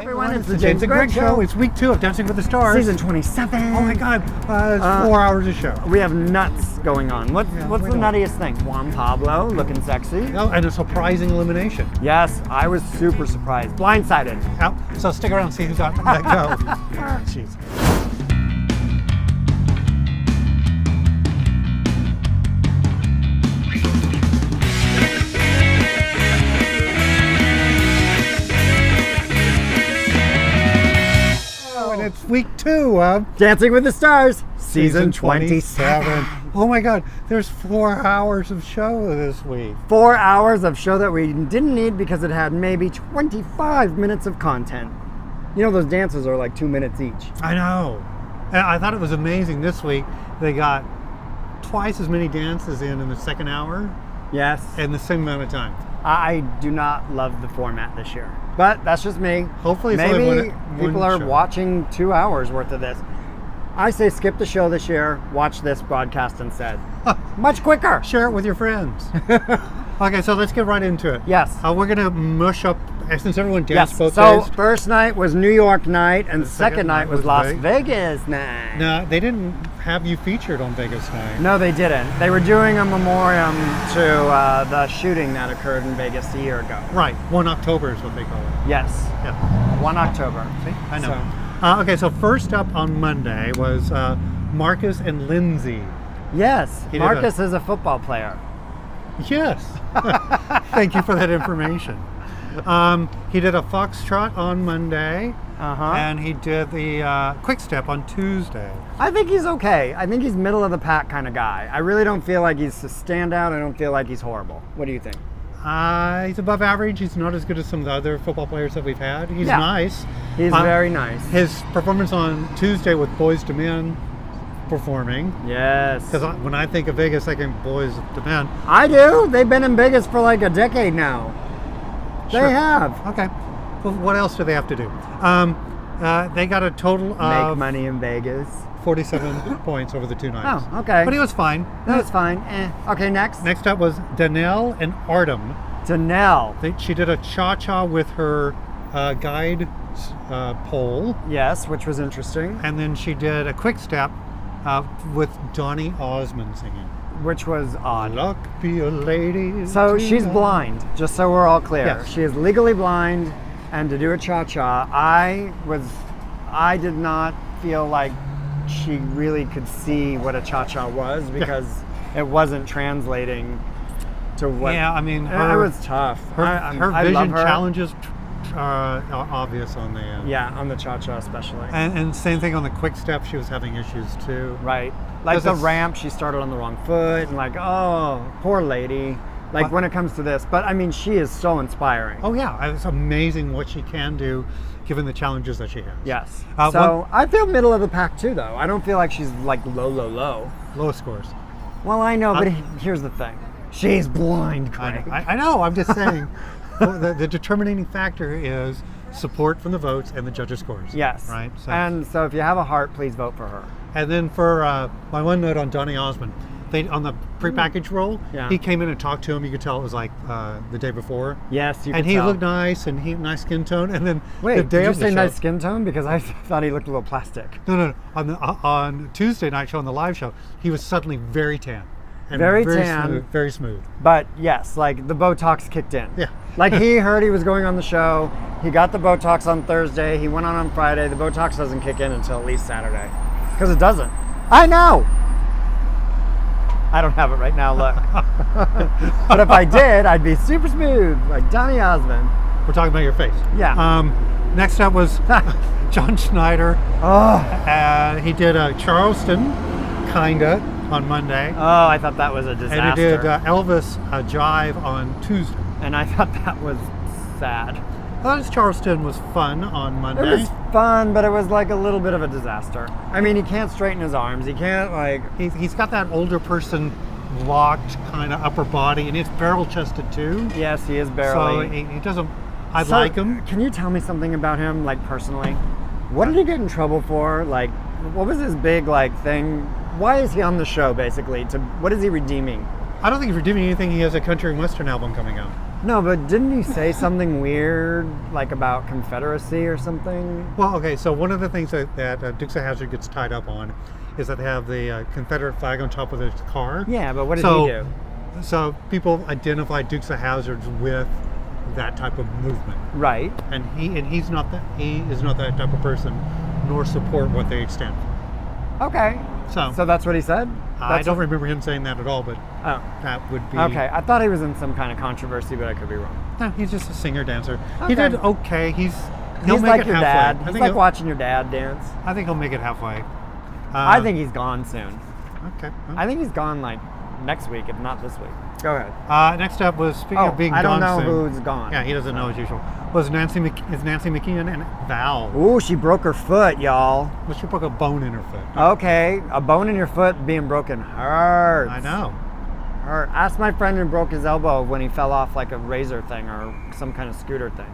Everyone, it's the James and Greg Show. It's week 2 of Dancing with the Stars. Season 27. Oh my God, it's 4 hours of show. We have nuts going on. What's the nuttiest thing? Juan Pablo looking sexy. Oh, and a surprising elimination. Yes, I was super surprised. Blindsided. Oh, so stick around and see who's got let go. Jeez. It's week 2 of Dancing with the Stars, season 27. Oh my God, there's 4 hours of show this week. 4 hours of show that we didn't need because it had maybe 25 minutes of content. You know, those dances are like 2 minutes each. I know. And I thought it was amazing this week. They got twice as many dances in the second hour. Yes. In the same amount of time. I do not love the format this year, but that's just me. Hopefully it's maybe only people are watching 2 hours worth of this. I say skip the show this year, watch this broadcast instead. Much quicker. Share it with your friends. Okay, so let's get right into it. Yes. We're going to mush up, since everyone danced both so days. First night was New York night, and second night was Las Vegas. Vegas night. No, they didn't have you featured on Vegas night. No, they didn't. They were doing a memoriam to the shooting that occurred in Vegas a year ago. Right, 1 October is what they call it. Yes. Yeah. 1 October. See, I know. Okay, so first up on Monday was Marcus and Lindsay. Yes, Marcus is a football player. Yes. Thank you for that information. He did a foxtrot on Monday, and he did the quick step on Tuesday. I think he's okay. I think he's middle of the pack kind of guy. I really don't feel like he's a standout. I don't feel like he's horrible. What do you think? He's above average. He's not as good as some of the other football players that we've had. He's nice. He's very nice. His performance on Tuesday with Boys to Men performing. Yes. Because when I think of Vegas, I think Boys to Men. I do. They've been in Vegas for like a decade now. Sure. They have. Okay. Well, what else do they have to do? They got a total of... Make money in Vegas. 47 points over the 2 nights. Oh, okay. But he was fine. That was fine. Okay, next. Next up was Danelle and Artem. Danelle. She did a cha-cha with her guide pole. Yes, which was interesting. And then she did a quick step with Donny Osmond singing. Which was odd. Luck be a lady. So she's blind, just so we're all clear. Yes. She is legally blind, and to do a cha-cha, I did not feel like she really could see what a cha-cha was because it wasn't translating to what... Yeah, I mean... it was tough. Her vision challenges are obvious on the... yeah, on the cha-cha especially. And same thing on the quick step, she was having issues too. Right. Like the ramp, she started on the wrong foot, and like, oh, poor lady. Like when it comes to this. But I mean, she is so inspiring. Oh yeah, it's amazing what she can do given the challenges that she has. Yes. So I feel middle of the pack too, though. I don't feel like she's like low. Low scores. Well, I know, but here's the thing. She's blind, Craig. I know, I'm just saying. The determining factor is support from the votes and the judges' scores. Yes. Right? So. And so if you have a heart, please vote for her. And then for my one note on Donny Osmond, on the prepackaged roll, he came in and talked to him. You could tell it was like the day before. Yes, you could And he tell. looked nice, and nice skin tone. And then wait, the day did you of the say show, nice skin tone? Because I thought he looked a little plastic. No. On Tuesday night show, on the live show, he was suddenly very tan. And very tan. Very smooth. But yes, like the Botox kicked in. Yeah. Like he heard he was going on the show. He got the Botox on Thursday. He went on Friday. The Botox doesn't kick in until at least Saturday. Because it doesn't. I know. I don't have it right now, look. But if I did, I'd be super smooth, like Donny Osmond. We're talking about your face. Yeah. Next up was John Schneider. He did a Charleston, kinda, on Monday. Oh, I thought that was a disaster. And he did Elvis Jive on Tuesday. And I thought that was sad. I thought his Charleston was fun on Monday. It was fun, but it was like a little bit of a disaster. I mean, he can't straighten his arms. He can't like... He's got that older person locked kind of upper body, and it's barrel-chested too. Yes, he is barely. So he doesn't... I like him. Can you tell me something about him, like personally? What did he get in trouble for? Like, what was his big like thing? Why is he on the show, basically? What is he redeeming? I don't think he's redeeming anything. He has a country and western album coming out. No, but didn't he say something weird, like about Confederacy or something? Well, okay, so one of the things that Dukes of Hazzard gets tied up on is that they have the Confederate flag on top of his car. Yeah, but what did he do? So people identify Dukes of Hazzards with that type of movement. Right. And he is not that type of person, nor support what they stand for. Okay. So that's what he said? I don't remember him saying that at all, but that would be... Okay, I thought he was in some kind of controversy, but I could be wrong. No, he's just a singer-dancer. Okay. He did okay. He'll He's make like it your halfway. dad. He's like watching your dad dance. I think he'll make it halfway. I think he's gone soon. Okay. I think he's gone like next week, if not this week. Go ahead. Next up was, speaking of being I don't gone know soon, who's gone. Yeah, he doesn't know as usual. Was Nancy McKeon and Val. Ooh, she broke her foot, y'all. Well, she broke a bone in her foot. Okay, a bone in your foot being broken hurts. I know. Hurt. Ask my friend who broke his elbow when he fell off like a razor thing or some kind of scooter thing.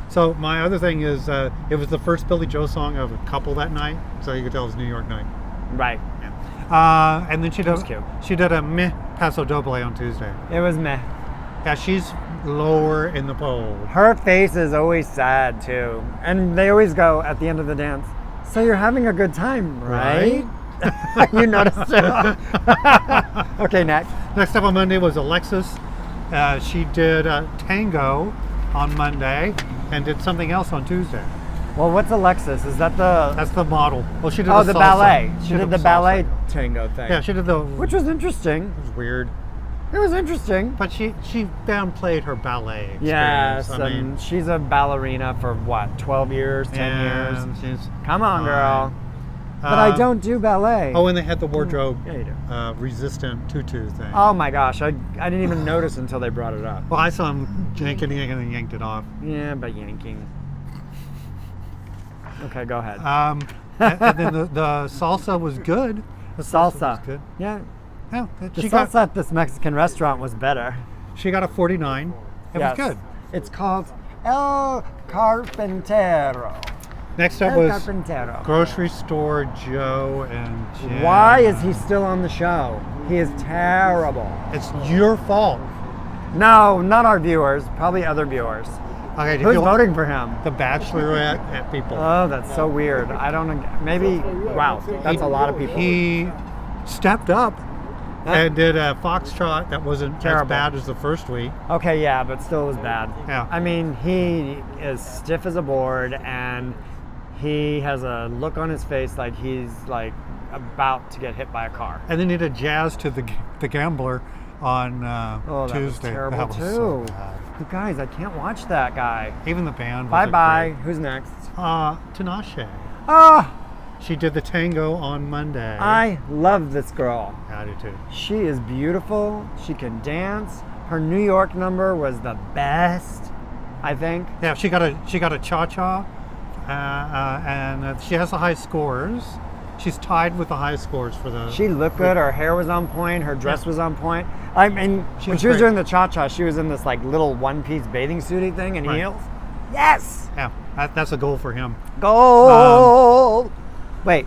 So my other thing is, it was the first Billy Joe song of a couple that night, so you could tell it was New York night. Right. Yeah. And then she did a meh Paso Doble on Tuesday. It was meh. Yeah, she's lower in the poll. Her face is always sad too. And they always go at the end of the dance, so you're having a good time, right? You noticed it. Okay, next. Next up on Monday was Alexis. She did tango on Monday and did something else on Tuesday. Well, what's Alexis? Is that the... That's the model. Well, she did the salsa. ballet. She did the salsa. ballet tango thing. Yeah, she did the... Which was interesting. It was weird. It was interesting. But she downplayed her ballet experience. Yes, I mean, she's a ballerina for what, 12 years, 10 years? She's Come on, fine. girl. But I don't do ballet. Oh, and they had the wardrobe Yeah, you do. resistant tutu thing. Oh my gosh, I didn't even notice until they brought it up. Well, I saw him yanking and yanked it off. Yeah, but yanking. Okay, go ahead. And then the salsa was good. The salsa. Was good. Yeah. Yeah, The salsa at this Mexican restaurant was better. She got a 49. It was good. It's called El Carpintero. Next up El was Carpintero. Grocery Store Joe and Jen. Why is he still on the show? He is terrible. It's your fault. No, not our viewers. Probably other viewers. Okay, Who's voting for him? The Bachelorette people. Oh, that's so weird. I don't know. Maybe, wow, that's a lot of people. He stepped up and did a foxtrot that wasn't Terrible. as bad as the first week. Okay, yeah, but still was bad. Yeah. I mean, he is stiff as a board, and he has a look on his face like he's like about to get hit by a car. And then he did jazz to the gambler on Tuesday. That was terrible That was too. so bad. You guys, I can't watch that guy. Even the band. Bye. Who's next? Tinashe. Oh, She did the tango on Monday. I love this girl. I do too. She is beautiful. She can dance. Her New York number was the best, I think. Yeah, she got a cha-cha, and she has the high scores. She's tied with the high scores for the... She looked good. Her hair was on point. Her dress was on point. I mean, when she was great. doing the cha-cha, she was in this like little one-piece bathing suity thing and heels. Yes! Yeah, that's a goal for him. Goal! Wait.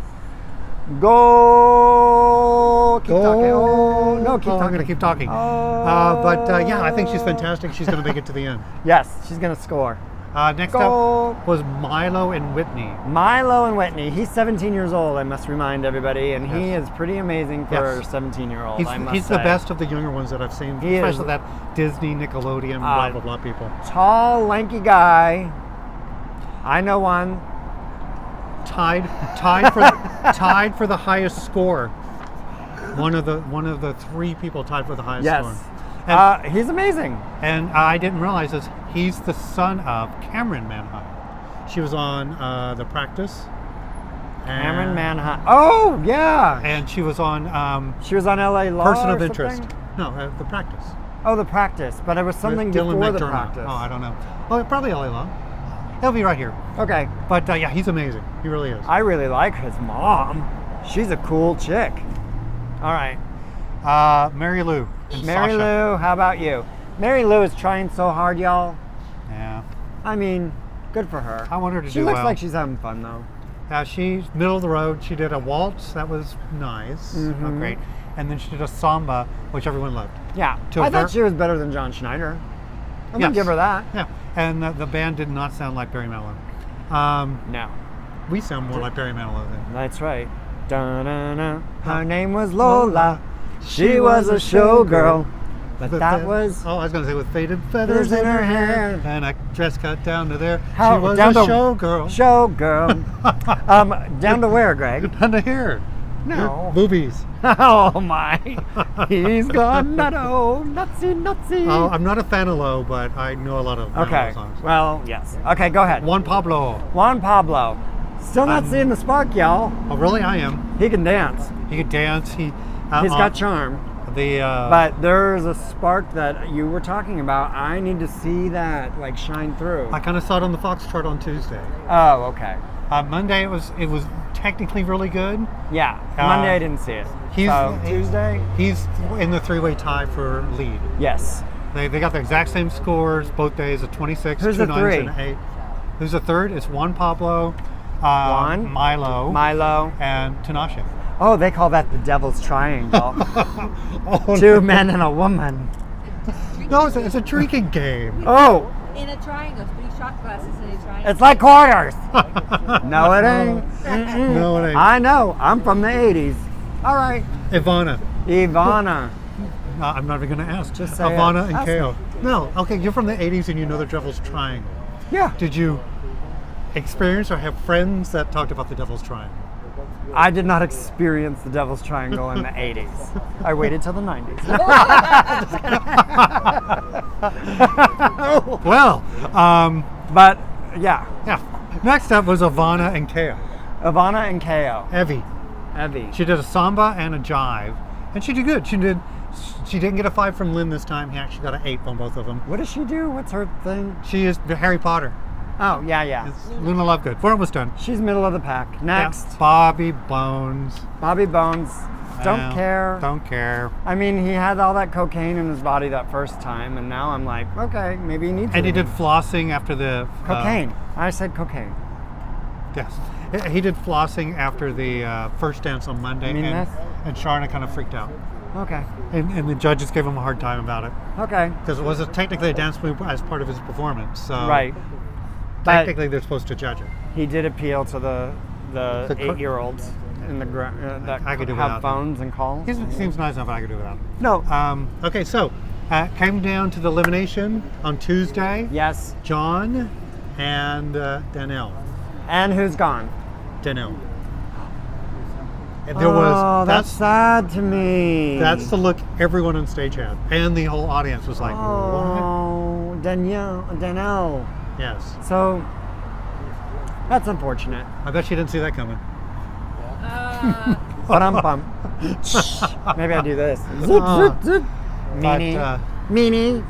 Goal! Keep talking. Oh, no, keep I'm talking. going to keep talking. Oh. But yeah, I think she's fantastic. She's going to make it to the end. Yes, she's going to score. Next Goal. up was Milo and Witney. Milo and Witney. He's 17 years old, I must remind everybody, and he Yes. is pretty amazing for Yes. a 17-year-old, I must He's say. the best of the younger ones that I've seen, He especially is. that Disney, Nickelodeon, blah, blah, blah people. Tall, lanky guy. I know one. Tied for the highest score. One of the three people tied for the highest Yes. score. And, He's amazing. and I didn't realize this. He's the son of Camryn Manheim. She was on The Practice. Camryn Manheim. Oh, yeah. And she was on She was on LA Law Person or of Interest. something? No, The Practice. Oh, The Practice. But it was something With Dylan before The McDermott. Practice. Oh, I don't know. Oh, probably LA Law. He'll be right here. Okay. But yeah, he's amazing. He really is. I really like his mom. She's a cool chick. All right. Mary Lou and Mary Sasha. Lou, how about you? Mary Lou is trying so hard, y'all. Yeah. I mean, good for her. I want her to She do looks well. like she's having fun, though. She's middle of the road. She did a waltz. That was nice. Oh, great. And then she did a samba, which everyone loved. Yeah. To I a ver- thought she was better than John Schneider. I'm gonna give her that. Yeah, and the band did not sound like Barry Manilow. No. We sound more like Barry Manilow then. That's right. Da-na-na. Her name was Lola. She was a showgirl. But that was... Oh, I was going to say with faded feathers in her hair. And a dress cut down to there. How, she was down a to, showgirl. Showgirl. Down to where, Greg? Down to here. No. Boobies. Oh my. He's gone nutsy. Oh, I'm not a fan of Low, but I know a lot of Okay. songs. Well, yes. Okay, go ahead. Juan Pablo. Juan Pablo. Still not seeing the spark, y'all. Oh, really? I am. He can dance. He could dance. He's got charm. But there's a spark that you were talking about. I need to see that like shine through. I kind of saw it on the Foxtrot on Tuesday. Oh, okay. Monday it was technically really good. Yeah. Monday I didn't see it. Tuesday? He's in the three-way tie for lead. Yes. They got the exact same scores both days, a 26, Who's 2 the 9s, three? and an 8. Who's the third? It's Juan Pablo, Juan, Milo, and Tinashe. Oh, they call that the Devil's Triangle. Oh, Two men and a woman. No, it's a drinking game. Oh. In a triangle, 3 shot glasses in a triangle. It's like quarters. No, it ain't. No, it ain't. I know. I'm from the 80s. All right. Evanna. I'm not even going to ask. Just say Evanna it. and Ask KO. me. No, okay, you're from the 80s and you know the Devil's Triangle. Yeah. Did you experience or have friends that talked about the Devil's Triangle? I did not experience the Devil's Triangle in the 80s. I waited till the 90s. Well, But, yeah. yeah. Next up was Evanna and KO. Evanna and KO. Evie. She did a samba and a jive, and she did good. She didn't get a 5 from Lynn this time. He actually got an 8 on both of them. What does she do? What's her thing? She is the Harry Potter. Oh, yeah. It's Luna Lovegood. We're almost done. She's middle of the pack. Next. Yeah. Bobby Bones. Bobby Bones. Don't care. Don't care. I mean, he had all that cocaine in his body that first time, and now I'm like, okay, maybe he needs it. And he did flossing after the... Cocaine. I said cocaine. Yes. He did flossing after the first dance on Monday, and Sharna kind of freaked out. Okay. And the judges gave him a hard time about it. Okay. Because it was technically a dance move as part of his performance. So right. Technically, they're supposed to judge it. He did appeal to the 8-year-olds in the that I could do have without phones and calls. He seems nice enough. I could do without. No. Okay, so came down to the elimination on Tuesday. Yes. John and Danelle. And who's gone? Danelle. That's sad to me. That's the look everyone on stage had, and the whole audience was like, "Oh, what?" Danelle. Yes. So that's unfortunate. I bet she didn't see that coming. Maybe I do this. Meanie.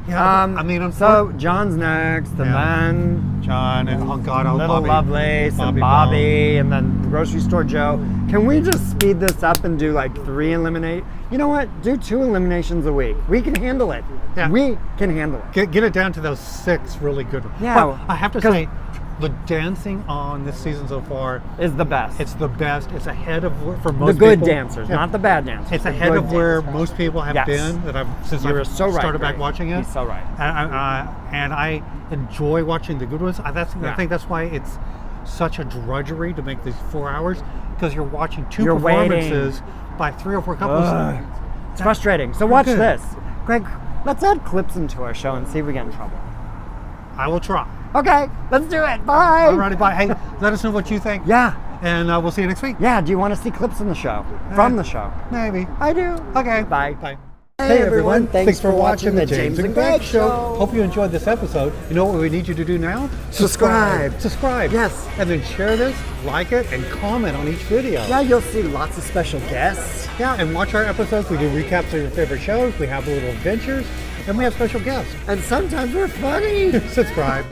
Yeah, so John's next, and then John and Little Lovelace and Bobby, and then Grocery Store Joe. Can we just speed this up and do like 3 eliminate? You know what? Do 2 eliminations a week. We can handle it. Yeah. We can handle it. Get it down to those 6 really good ones. Yeah. But I have to say, the dancing on this season so far is the best. It's the best. It's ahead of for most the good people. dancers, not the bad dancers. It's ahead of where most people have been that since I started back watching it. You're so right. And I enjoy watching the good ones. I think that's why it's such a drudgery to make these 4 hours, because you're watching 2 performances by 3 or 4 couples. It's frustrating. So watch this, Greg. Let's add clips into our show and see if we get in trouble. I will try. Okay, let's do it. Bye. Alrighty, bye. Hey, let us know what you think. Yeah. And we'll see you next week. Yeah, do you want to see clips in the show? From the show? Maybe. I do. Okay. Bye. Bye. Hey everyone, thanks for watching the James and Greg Show. Hope you enjoyed this episode. You know what we need you to do now? Subscribe. Yes. And then share this, like it, and comment on each video. Yeah, you'll see lots of special guests. Yeah, and watch our episodes. We do recaps of your favorite shows. We have little adventures, and we have special guests. And sometimes we're funny. Subscribe.